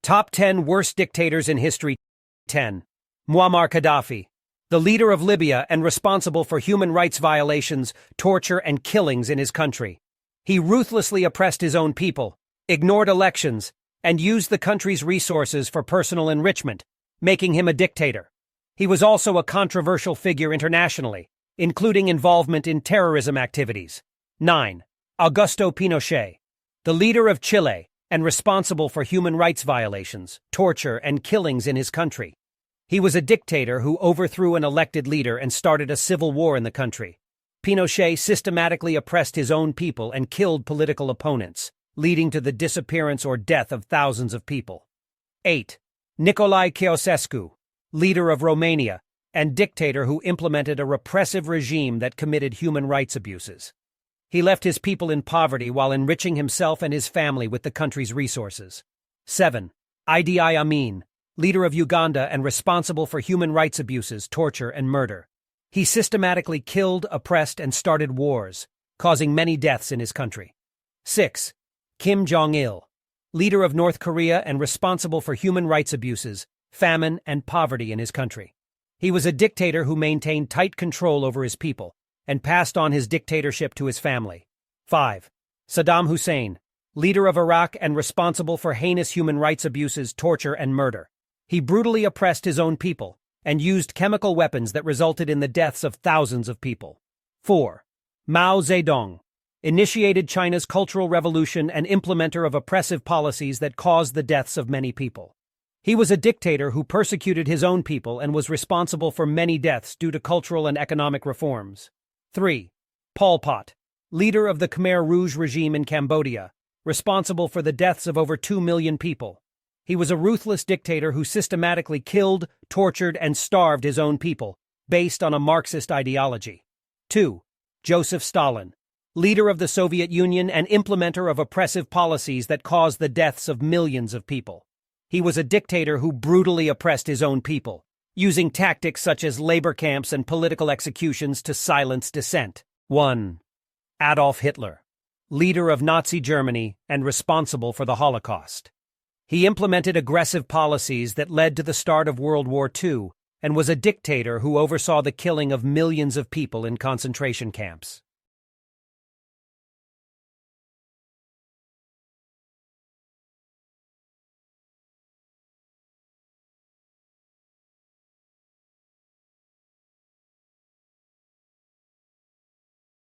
Top 10 Worst Dictators in History. 10. Muammar Gaddafi, the leader of Libya and responsible for human rights violations, torture, and killings in his country. He ruthlessly oppressed his own people, ignored elections, and used the country's resources for personal enrichment, making him a dictator. He was also a controversial figure internationally, including involvement in terrorism activities. 9. Augusto Pinochet, the leader of Chile and responsible for human rights violations, torture, and killings in his country. He was a dictator who overthrew an elected leader and started a civil war in the country. Pinochet systematically oppressed his own people and killed political opponents, leading to the disappearance or death of thousands of people. 8. Nikolai Kossesku, leader of Romania and dictator who implemented a repressive regime that committed human rights abuses. He left his people in poverty while enriching himself and his family with the country's resources. 7. Idi Amin, leader of Uganda and responsible for human rights abuses, torture, and murder. He systematically killed, oppressed, and started wars, causing many deaths in his country. 6. Jong Il, leader of North Korea and responsible for human rights abuses, famine, and poverty in his country. He was a dictator who maintained tight control over his people and passed on his dictatorship to his family. 5. Saddam Hussein, leader of Iraq and responsible for heinous human rights abuses, torture, and murder. He brutally oppressed his own people and used chemical weapons that resulted in the deaths of thousands of people. 4. Mao Zedong, initiated China's Cultural Revolution and implementer of oppressive policies that caused the deaths of many people. He was a dictator who persecuted his own people and was responsible for many deaths due to cultural and economic reforms. 3. Pol Pot, leader of the Khmer Rouge regime in Cambodia, responsible for the deaths of over 2 million people. He was a ruthless dictator who systematically killed, tortured, and starved his own people, based on a Marxist ideology. 2. Joseph Stalin, leader of the Soviet Union and implementer of oppressive policies that caused the deaths of millions of people. He was a dictator who brutally oppressed his own people, using tactics such as labor camps and political executions to silence dissent. 1. Adolf Hitler, leader of Nazi Germany and responsible for the Holocaust. He implemented aggressive policies that led to the start of World War II and was a dictator who oversaw the killing of millions of people in concentration camps.